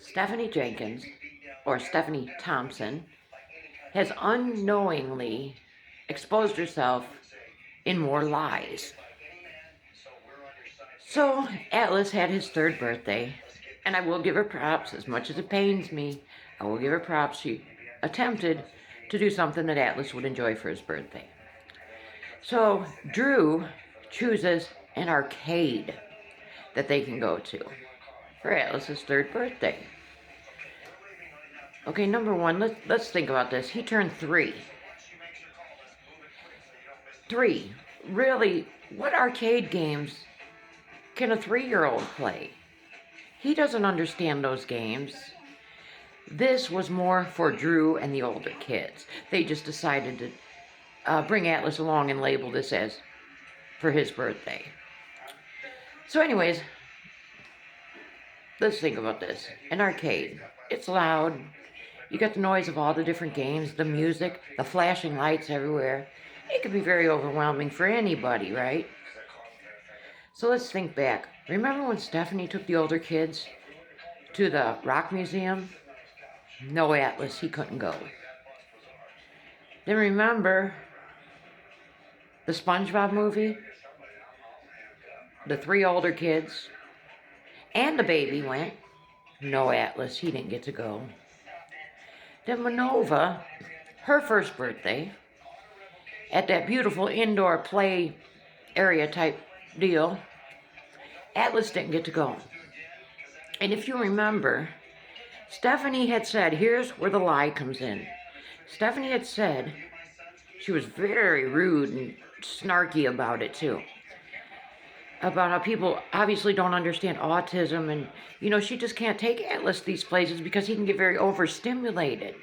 Stephanie Jenkins, or Stephanie Thompson, has unknowingly exposed herself in more lies. So, Atlas had his third birthday, and I will give her props, as much as it pains me. I will give her props. She attempted to do something that Atlas would enjoy for his birthday. So, Drew chooses an arcade that they can go to for Atlas's third birthday. Okay, number one, let's think about this. He turned 3. 3. Really, what arcade games can a 3-year-old play? He doesn't understand those games. This was more for Drew and the older kids. They just decided to bring Atlas along and label this as for his birthday. So anyways, let's think about this. An arcade. It's loud. You got the noise of all the different games, the music, the flashing lights everywhere. It can be very overwhelming for anybody, right? So let's think back. Remember when Stephanie took the older kids to the rock museum? No Atlas, he couldn't go. Then remember the SpongeBob movie? The 3 older kids and the baby went. No Atlas, he didn't get to go. Then Manova, her first birthday, at that beautiful indoor play area type deal, Atlas didn't get to go. And if you remember, Stephanie had said, here's where the lie comes in. Stephanie had said, she was very rude and snarky about it too, about how people obviously don't understand autism, and she just can't take Atlas these places because he can get very overstimulated.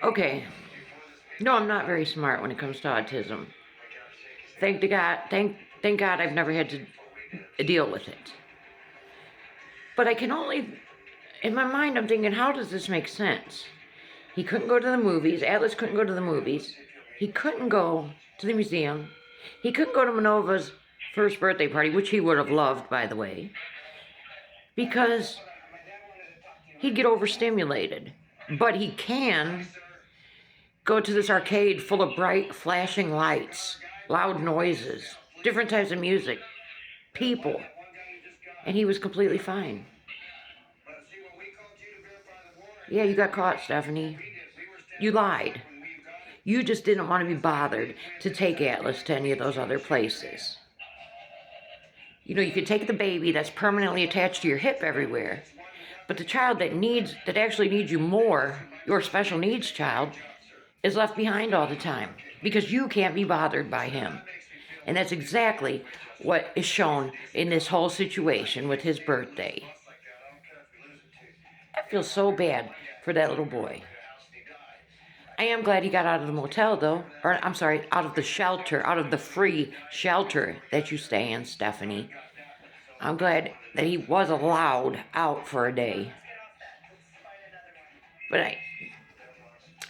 Okay, no, I'm not very smart when it comes to autism. Thank God I've never had to deal with it. But I can only, in my mind, I'm thinking, how does this make sense? He couldn't go to the movies. Atlas couldn't go to the movies. He couldn't go to the museum. He couldn't go to Manova's first birthday party, which he would have loved, by the way, because he'd get overstimulated. But he can go to this arcade full of bright, flashing lights, loud noises, different types of music, people, and he was completely fine. Yeah, you got caught, Stephanie. You lied. You just didn't want to be bothered to take Atlas to any of those other places. You could take the baby that's permanently attached to your hip everywhere, but the child that actually needs you more, your special needs child, is left behind all the time because you can't be bothered by him. And that's exactly what is shown in this whole situation with his birthday. I feel so bad for that little boy. I am glad he got out of the motel, though. Or, I'm sorry, out of the shelter, out of the free shelter that you stay in, Stephanie. I'm glad that he was allowed out for a day. But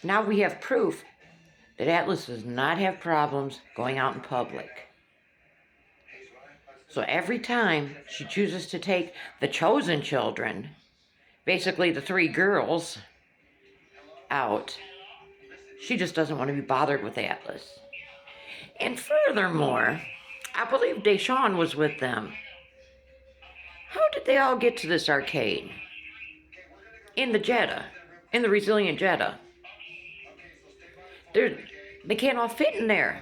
now we have proof that Atlas does not have problems going out in public. So every time she chooses to take the chosen children, basically the 3 girls, out, she just doesn't want to be bothered with Atlas. And furthermore, I believe Deshawn was with them. How did they all get to this arcade? In the Jetta, in the resilient Jetta. They can't all fit in there.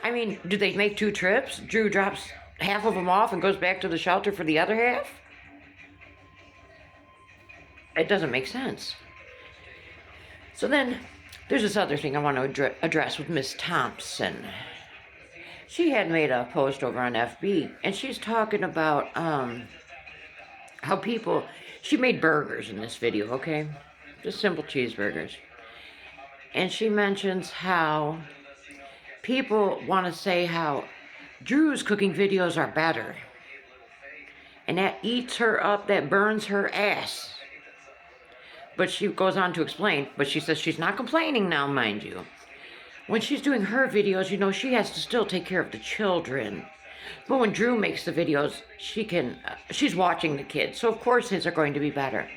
I mean, do they make 2 trips? Drew drops half of them off and goes back to the shelter for the other half? It doesn't make sense. So then, there's this other thing I want to address with Miss Thompson. She had made a post over on FB, and she's talking about how people... She made burgers in this video, okay? Just simple cheeseburgers. And she mentions how people want to say how Drew's cooking videos are better. And that eats her up, that burns her ass. But she goes on to explain, but she says she's not complaining now, mind you. When she's doing her videos, she has to still take care of the children. But when Drew makes the videos, she's watching the kids, so of course his are going to be better.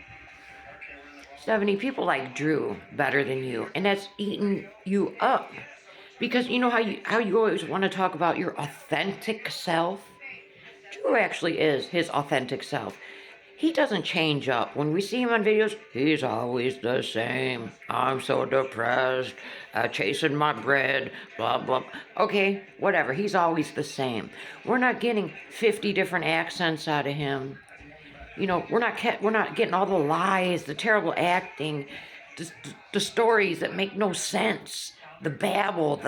Stephanie, people like Drew better than you, and that's eating you up. Because you know how you always want to talk about your authentic self? Drew actually is his authentic self. He doesn't change up. When we see him on videos, he's always the same. I'm so depressed, chasing my bread, blah, blah. Okay, whatever. He's always the same. We're not getting 50 different accents out of him. We're not getting all the lies, the terrible acting, the stories that make no sense, the babble,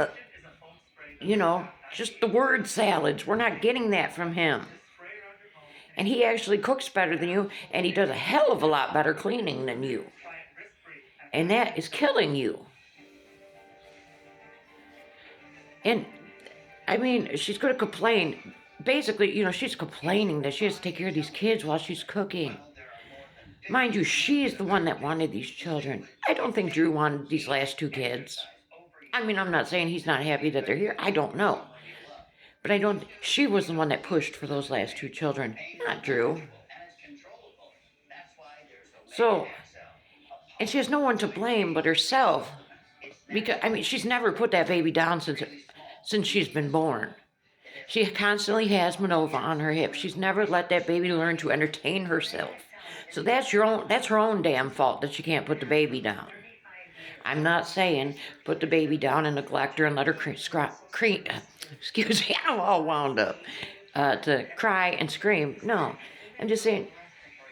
just the word salads. We're not getting that from him. And he actually cooks better than you, and he does a hell of a lot better cleaning than you. And that is killing you. And, I mean, she's going to complain. Basically, she's complaining that she has to take care of these kids while she's cooking. Mind you, she's the one that wanted these children. I don't think Drew wanted these last two kids. I mean, I'm not saying he's not happy that they're here. I don't know. But she was the one that pushed for those last two children, not Drew. So, and she has no one to blame but herself. Because, I mean, she's never put that baby down since she's been born. She constantly has Manova on her hip. She's never let that baby learn to entertain herself. So that's her own damn fault that she can't put the baby down. I'm not saying put the baby down and neglect her and let her excuse me, I'm all wound up, to cry and scream. No, I'm just saying,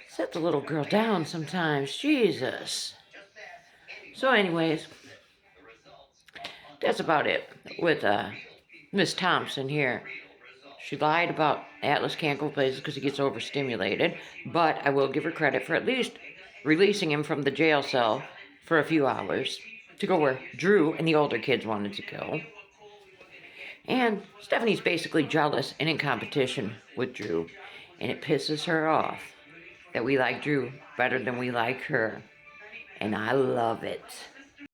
set the little girl down sometimes. Jesus. So anyways, that's about it with Miss Thompson here. She lied about Atlas can't go places because he gets overstimulated, but I will give her credit for at least releasing him from the jail cell for a few hours to go where Drew and the older kids wanted to go. And Stephanie's basically jealous and in competition with Drew, and it pisses her off that we like Drew better than we like her. And I love it.